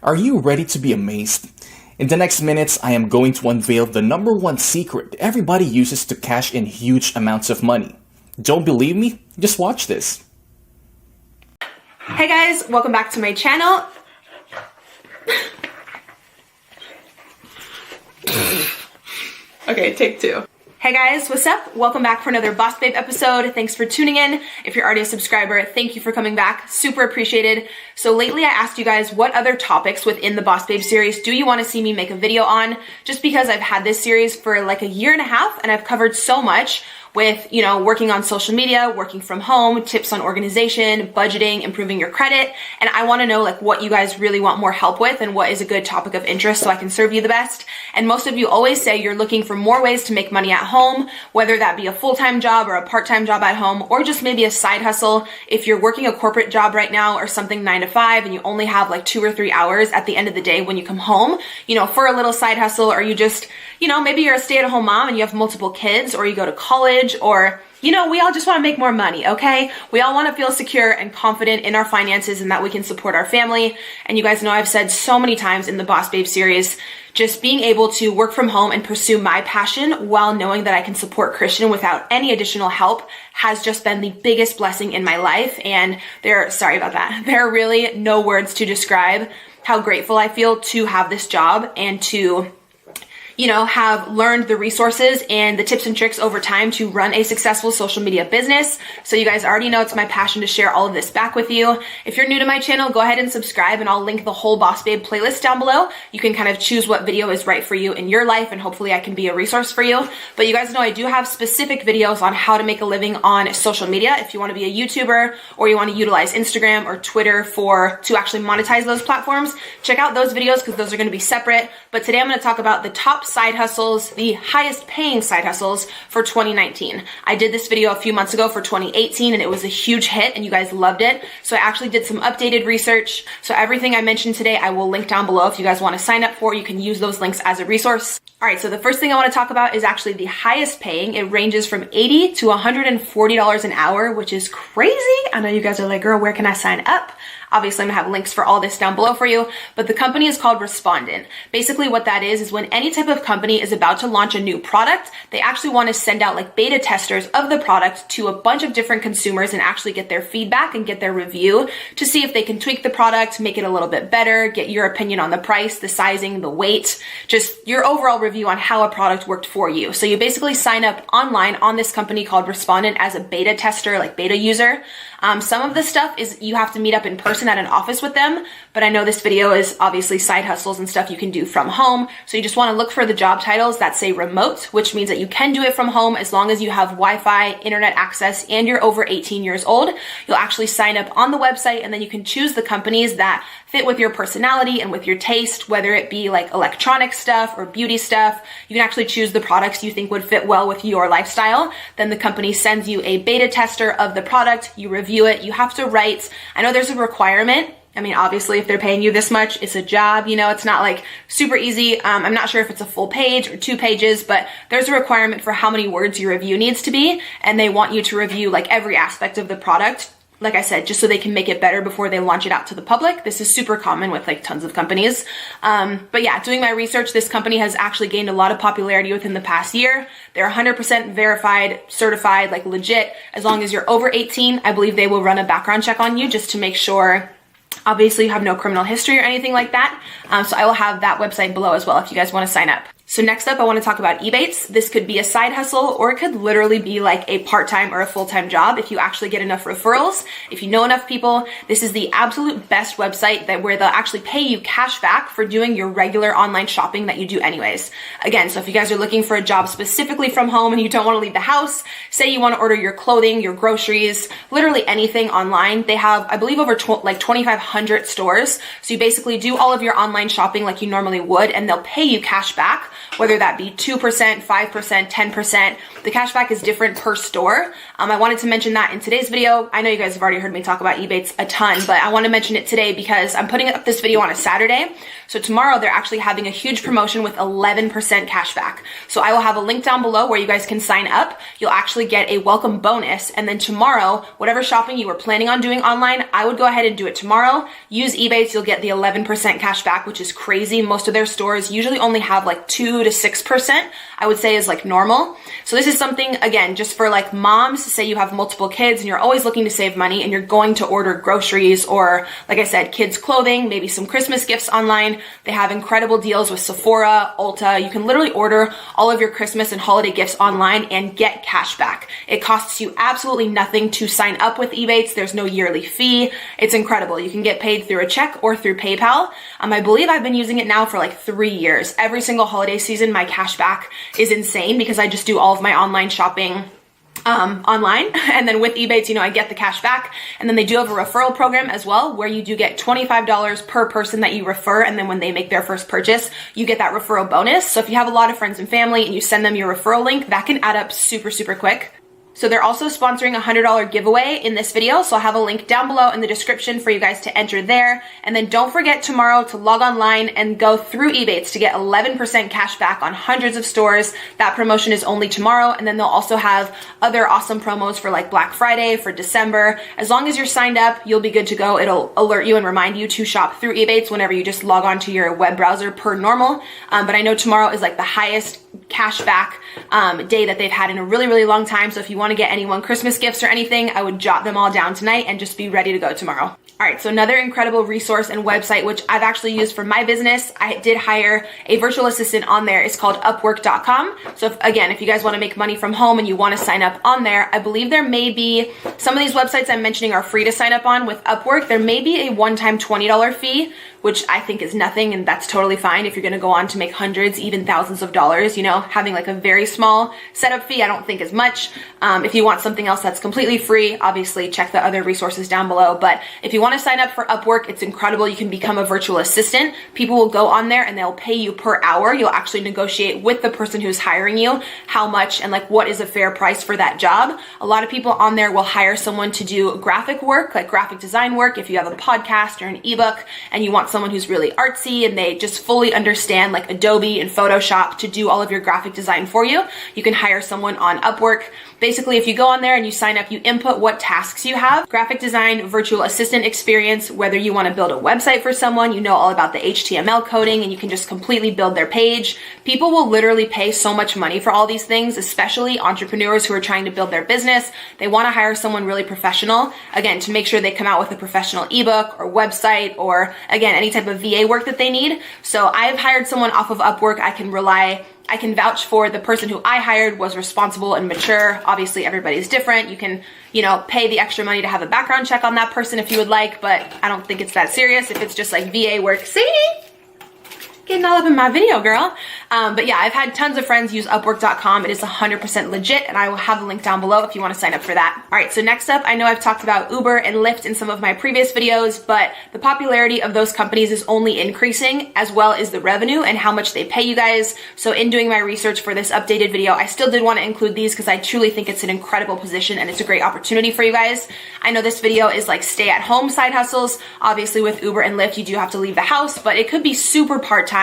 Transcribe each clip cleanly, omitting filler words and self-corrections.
Are you ready to be amazed? In the next minutes, I am going to unveil the #1 secret everybody uses to cash in huge amounts of money. Don't believe me? Just watch this. Hey guys, welcome back to my channel. Okay, take two. Hey guys, what's up? Welcome back for another Boss Babe episode. Thanks for tuning in. If you're already a subscriber, thank you for coming back. Super appreciated. So lately I asked you guys what other topics within the Boss Babe series do you want to see me make a video on? Just because I've had this series for like a year and a half and I've covered so much with, working on social media, working from home, tips on organization, budgeting, improving your credit. And I want to know like what you guys really want more help with and what is a good topic of interest so I can serve you the best. And most of you always say you're looking for more ways to make money at home, whether that be a full-time job or a part-time job at home, or just maybe a side hustle. If you're working a corporate job right now or something 9 to 5 and you only have like 2 or 3 hours at the end of the day when you come home, for a little side hustle, or you just, maybe you're a stay-at-home mom and you have multiple kids, or you go to college, or we all just want to make more money, okay? We all want to feel secure and confident in our finances and that we can support our family. And you guys know I've said so many times in the Boss Babe series, just being able to work from home and pursue my passion while knowing that I can support Christian without any additional help has just been the biggest blessing in my life. And there are really no words to describe how grateful I feel to have this job and to have learned the resources and the tips and tricks over time to run a successful social media business. So you guys already know it's my passion to share all of this back with you. If you're new to my channel, go ahead and subscribe and I'll link the whole Boss Babe playlist down below. You can kind of choose what video is right for you in your life and hopefully I can be a resource for you. But you guys know I do have specific videos on how to make a living on social media. If you want to be a YouTuber or you want to utilize Instagram or Twitter to actually monetize those platforms, check out those videos because those are going to be separate. But today I'm going to talk about the top side hustles, the highest paying side hustles for 2019. I did this video a few months ago for 2018 and it was a huge hit and you guys loved it. So I actually did some updated research. So everything I mentioned today, I will link down below. If you guys want to sign up for, you can use those links as a resource. All right, so the first thing I want to talk about is actually the highest paying. It ranges from $80 to $140 an hour, which is crazy. I know you guys are like, girl, where can I sign up? Obviously, I'm gonna have links for all this down below for you, but the company is called Respondent. Basically what that is when any type of company is about to launch a new product, they actually wanna send out like beta testers of the product to a bunch of different consumers and actually get their feedback and get their review to see if they can tweak the product, make it a little bit better, get your opinion on the price, the sizing, the weight, just your overall review on how a product worked for you. So you basically sign up online on this company called Respondent as a beta tester, like beta user. Some of the stuff is you have to meet up in person at an office with them, but I know this video is obviously side hustles and stuff you can do from home. So you just want to look for the job titles that say remote, which means that you can do it from home as long as you have Wi-Fi, internet access, and you're over 18 years old. You'll actually sign up on the website and then you can choose the companies that fit with your personality and with your taste, whether it be like electronic stuff or beauty stuff. You can actually choose the products you think would fit well with your lifestyle. Then the company sends you a beta tester of the product, you review it, you have to write. I know there's a requirement. I mean, obviously, if they're paying you this much, it's a job, it's not like super easy. I'm not sure if it's a full page or 2 pages, but there's a requirement for how many words your review needs to be. And they want you to review like every aspect of the product. Like I said, just so they can make it better before they launch it out to the public. This is super common with like tons of companies. But yeah, doing my research, this company has actually gained a lot of popularity within the past year. They're 100% verified, certified, like legit. As long as you're over 18, I believe they will run a background check on you just to make sure obviously you have no criminal history or anything like that. So I will have that website below as well if you guys want to sign up. So next up, I want to talk about Ebates. This could be a side hustle or it could literally be like a part-time or a full-time job if you actually get enough referrals. If you know enough people, this is the absolute best website where they'll actually pay you cash back for doing your regular online shopping that you do anyways. Again, so if you guys are looking for a job specifically from home and you don't want to leave the house, say you want to order your clothing, your groceries, literally anything online, they have, I believe, over 2,500 stores. So you basically do all of your online shopping like you normally would and they'll pay you cash back whether that be 2%, 5%, 10%. The cash back is different per store. I wanted to mention that in today's video. I know you guys have already heard me talk about Ebates a ton, but I want to mention it today because I'm putting up this video on a Saturday. So tomorrow they're actually having a huge promotion with 11% cash back. So I will have a link down below where you guys can sign up. You'll actually get a welcome bonus. And then tomorrow, whatever shopping you were planning on doing online, I would go ahead and do it tomorrow. Use Ebates, you'll get the 11% cash back, which is crazy. Most of their stores usually only have like 2 to 6%, I would say is like normal. So this is something, again, just for like moms, say you have multiple kids and you're always looking to save money and you're going to order groceries or, like I said, kids clothing, maybe some Christmas gifts online. They have incredible deals with Sephora, Ulta. You can literally order all of your Christmas and holiday gifts online and get cash back. It costs you absolutely nothing to sign up with Ebates. There's no yearly fee. It's incredible. You can get paid through a check or through PayPal. I believe I've been using it now for like 3 years. Every single holiday season, my cash back is insane because I just do all of my online shopping online. And then with Ebates, I get the cash back. And then they do have a referral program as well, where you do get $25 per person that you refer. And then when they make their first purchase, you get that referral bonus. So if you have a lot of friends and family and you send them your referral link, that can add up super, super quick. So they're also sponsoring a $100 giveaway in this video. So I'll have a link down below in the description for you guys to enter there. And then don't forget tomorrow to log online and go through Ebates to get 11% cash back on hundreds of stores. That promotion is only tomorrow. And then they'll also have other awesome promos for like Black Friday, for December. As long as you're signed up, you'll be good to go. It'll alert you and remind you to shop through Ebates whenever you just log on to your web browser per normal. But I know tomorrow is like the highest cash back day that they've had in a really, really long time. So if you want to get anyone Christmas gifts or anything, I would jot them all down tonight and just be ready to go tomorrow. All right, so another incredible resource and website, which I've actually used for my business. I did hire a virtual assistant on there. It's called Upwork.com. So if you guys want to make money from home and you want to sign up on there, I believe there may be, some of these websites I'm mentioning are free to sign up on. With Upwork, there may be a one-time $20 fee, which I think is nothing, and that's totally fine if you're going to go on to make hundreds, even thousands of dollars. Having like a very small setup fee, I don't think is much. If you want something else that's completely free, obviously check the other resources down below. But if you want to sign up for Upwork, it's incredible. You can become a virtual assistant. People will go on there and they'll pay you per hour. You'll actually negotiate with the person who's hiring you how much and like what is a fair price for that job. A lot of people on there will hire someone to do graphic work, like graphic design work. If you have a podcast or an ebook and you want someone who's really artsy and they just fully understand like Adobe and Photoshop to do all of your graphic design for you, you can hire someone on Upwork. Basically, if you go on there and you sign up, you input what tasks you have, graphic design, virtual assistant experience, whether you want to build a website for someone, you know all about the HTML coding and you can just completely build their page. People will literally pay so much money for all these things, especially entrepreneurs who are trying to build their business. They want to hire someone really professional, again, to make sure they come out with a professional ebook or website or, again, any type of VA work that they need. So I've hired someone off of Upwork. I can vouch for the person who I hired was responsible and mature. Obviously, everybody's different. You can, pay the extra money to have a background check on that person if you would like, but I don't think it's that serious if it's just like VA work. See? Getting all up in my video, girl. But yeah, I've had tons of friends use Upwork.com. It is 100% legit, and I will have the link down below if you want to sign up for that. All right, so next up, I know I've talked about Uber and Lyft in some of my previous videos, but the popularity of those companies is only increasing, as well as the revenue and how much they pay you guys. So in doing my research for this updated video, I still did want to include these because I truly think it's an incredible position and it's a great opportunity for you guys. I know this video is like stay-at-home side hustles. Obviously, with Uber and Lyft, you do have to leave the house, but it could be super part-time.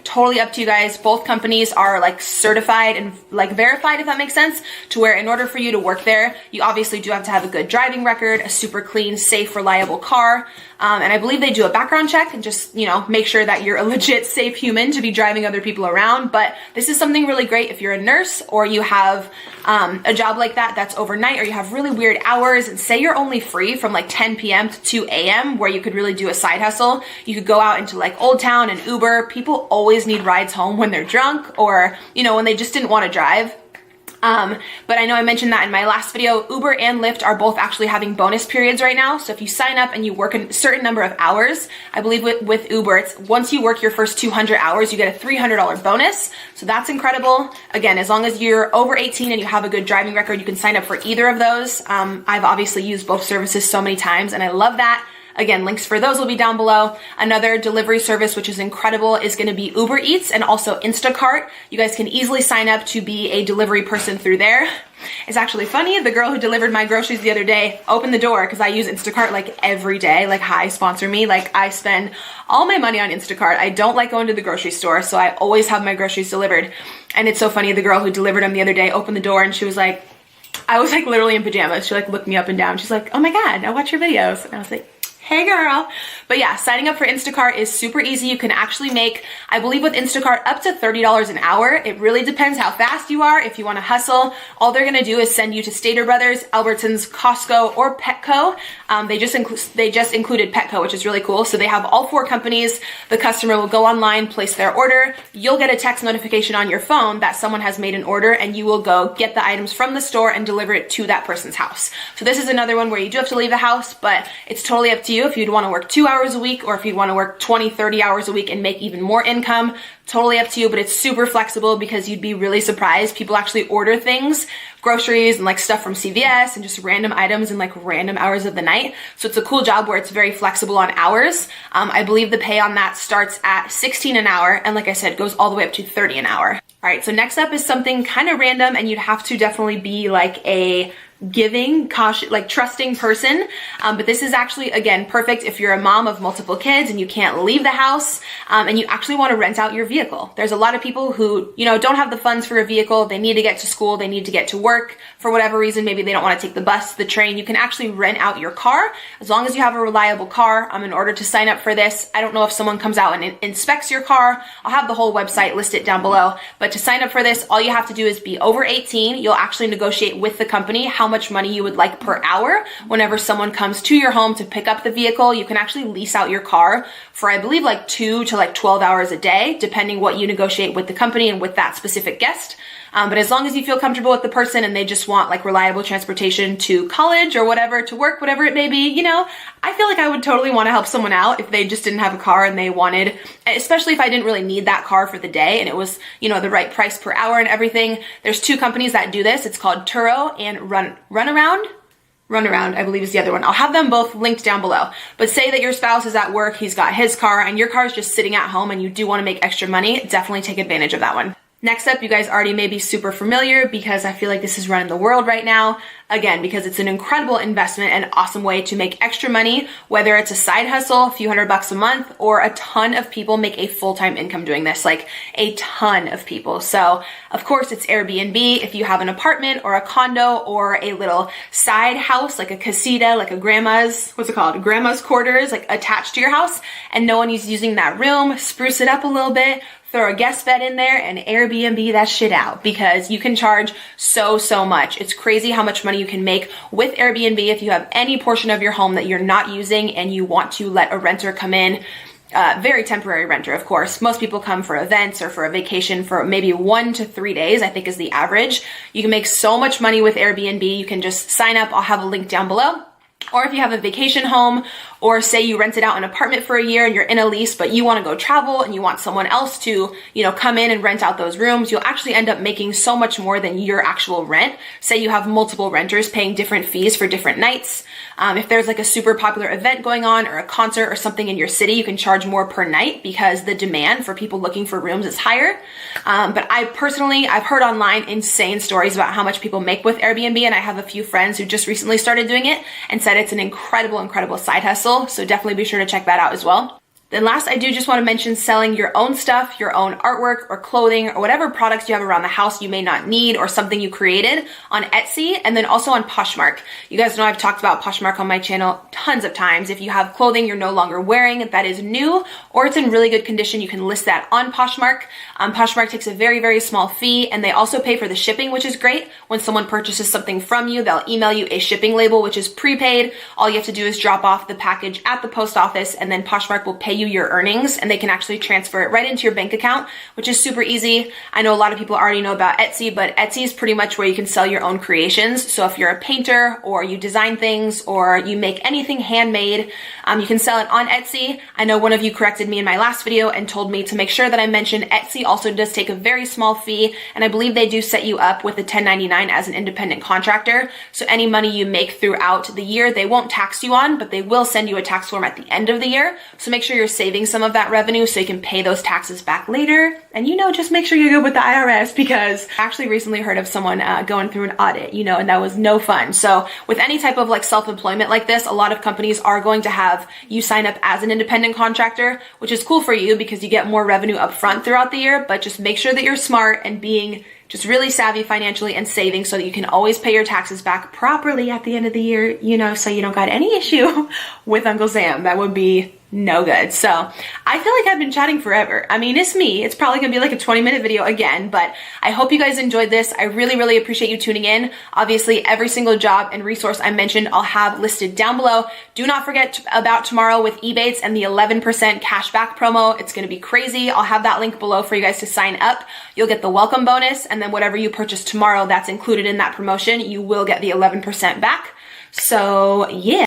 Totally up to you guys. Both companies are like certified and like verified, if that makes sense, to where in order for you to work there, you obviously do have to have a good driving record, a super clean, safe, reliable car. And I believe they do a background check and just, make sure that you're a legit safe human to be driving other people around. But this is something really great if you're a nurse or you have a job like that that's overnight, or you have really weird hours, and say you're only free from like 10 p.m. to 2 a.m. where you could really do a side hustle. You could go out into like Old Town and Uber. People always need rides home when they're drunk or, when they just didn't want to drive. But I know I mentioned that in my last video. Uber and Lyft are both actually having bonus periods right now. So if you sign up and you work a certain number of hours, I believe with Uber, it's once you work your first 200 hours, you get a $300 bonus. So that's incredible. Again, as long as you're over 18 and you have a good driving record, you can sign up for either of those. I've obviously used both services so many times and I love that. Again, links for those will be down below. Another delivery service, which is incredible, is going to be Uber Eats and also Instacart. You guys can easily sign up to be a delivery person through there. It's actually funny, the girl who delivered my groceries the other day opened the door because I use Instacart like every day. Like, hi, sponsor me. Like, I spend all my money on Instacart. I don't like going to the grocery store, so I always have my groceries delivered. And it's so funny, the girl who delivered them the other day opened the door and she was like, I was like literally in pajamas. She like looked me up and down. She's like, oh my God, I watch your videos. And I was like, hey girl. But yeah, signing up for Instacart is super easy. You can actually make, I believe with Instacart, up to $30 an hour. It really depends how fast you are. If you want to hustle, all they're going to do is send you to Stater Brothers, Albertsons, Costco, or Petco. They just included Petco, which is really cool. So they have all 4 companies. The customer will go online, place their order. You'll get a text notification on your phone that someone has made an order, and you will go get the items from the store and deliver it to that person's house. So this is another one where you do have to leave the house, but it's totally up to you if you'd want to work 2 hours a week or if you'd want to work 20, 30 hours a week and make even more income. Totally up to you, but it's super flexible because you'd be really surprised. People actually order things, groceries and like stuff from CVS and just random items in like random hours of the night. So it's a cool job where it's very flexible on hours. I believe the pay on that starts at 16 an hour. And like I said, goes all the way up to 30 an hour. All right, so next up is something kind of random, and you'd have to definitely be like a giving, cautious, like trusting person. But this is actually, again, perfect if you're a mom of multiple kids and you can't leave the house, and you actually want to rent out your vehicle. There's a lot of people who, you know, don't have the funds for a vehicle. They need to get to school. They need to get to work for whatever reason. Maybe they don't want to take the bus, the train. You can actually rent out your car as long as you have a reliable car. In order to sign up for this, I don't know if someone comes out and inspects your car. I'll have the whole website listed down below. But to sign up for this, all you have to do is be over 18. You'll actually negotiate with the company how much money you would like per hour. Whenever someone comes to your home to pick up the vehicle, you can actually lease out your car for, I believe, like 2 to like 12 hours a day, depending what you negotiate with the company and with that specific guest. But as long as you feel comfortable with the person and they just want like reliable transportation to college or whatever, to work, whatever it may be, you know, I feel like I would totally want to help someone out if they just didn't have a car and they wanted, especially if I didn't really need that car for the day and it was, you know, the right price per hour and everything. There's 2 companies that do this. It's called Turo and Runaround, I believe is the other one. I'll have them both linked down below. But say that your spouse is at work, he's got his car, and your car is just sitting at home and you do want to make extra money, definitely take advantage of that one. Next up, you guys already may be super familiar because I feel like this is running the world right now. Again, because it's an incredible investment and awesome way to make extra money, whether it's a side hustle, a few $100 a month, or a ton of people make a full-time income doing this, like a ton of people. So of course it's Airbnb. If you have an apartment or a condo or a little side house, like a casita, like a grandma's, what's it called? Grandma's quarters, like attached to your house, and no one is using that room, spruce it up a little bit, throw a guest bed in there and Airbnb that shit out because you can charge so much. It's crazy how much money you can make with Airbnb if you have any portion of your home that you're not using and you want to let a renter come in. Very temporary renter, of course. Most people come for events or for a vacation for maybe 1 to 3 days, I think is the average. You can make so much money with Airbnb. You can just sign up. I'll have a link down below. Or if you have a vacation home, or say you rented out an apartment for a year and you're in a lease, but you want to go travel and you want someone else to, you know, come in and rent out those rooms, you'll actually end up making so much more than your actual rent. Say you have multiple renters paying different fees for different nights. If there's like a super popular event going on or a concert or something in your city, you can charge more per night because the demand for people looking for rooms is higher. But I've heard online insane stories about how much people make with Airbnb, and I have a few friends who just recently started doing it and said it's an incredible side hustle. So definitely be sure to check that out as well. Then last, I do just want to mention selling your own stuff, your own artwork or clothing or whatever products you have around the house you may not need or something you created on Etsy, and then also on Poshmark. You guys know I've talked about Poshmark on my channel tons of times. If you have clothing you're no longer wearing that is new or it's in really good condition, you can list that on Poshmark. Poshmark takes a very small fee, and they also pay for the shipping, which is great. When someone purchases something from you, they'll email you a shipping label, which is prepaid. All you have to do is drop off the package at the post office, and then Poshmark will pay you your earnings and they can actually transfer it right into your bank account, which is super easy. I know a lot of people already know about Etsy, but Etsy is pretty much where you can sell your own creations. So if you're a painter or you design things or you make anything handmade, you can sell it on Etsy. I know one of you corrected me in my last video and told me to make sure that I mentioned Etsy also does take a very small fee, and I believe they do set you up with a 1099 as an independent contractor. So any money you make throughout the year, they won't tax you on, but they will send you a tax form at the end of the year. So make sure you're saving some of that revenue so you can pay those taxes back later. And just make sure you're good with the IRS, because I actually recently heard of someone going through an audit, and that was no fun. So with any type of like self-employment like this, a lot of companies are going to have you sign up as an independent contractor, which is cool for you because you get more revenue up front throughout the year, but just make sure that you're smart and being just really savvy financially and saving so that you can always pay your taxes back properly at the end of the year, so you don't got any issue with Uncle Sam. That would be no good. So I feel like I've been chatting forever. I mean, it's me. It's probably gonna be like a 20-minute video again, but I hope you guys enjoyed this. I really, really appreciate you tuning in. Obviously, every single job and resource I mentioned, I'll have listed down below. Do not forget about tomorrow with Ebates and the 11% cashback promo. It's gonna be crazy. I'll have that link below for you guys to sign up. You'll get the welcome bonus, and then whatever you purchase tomorrow that's included in that promotion, you will get the 11% back. So yeah.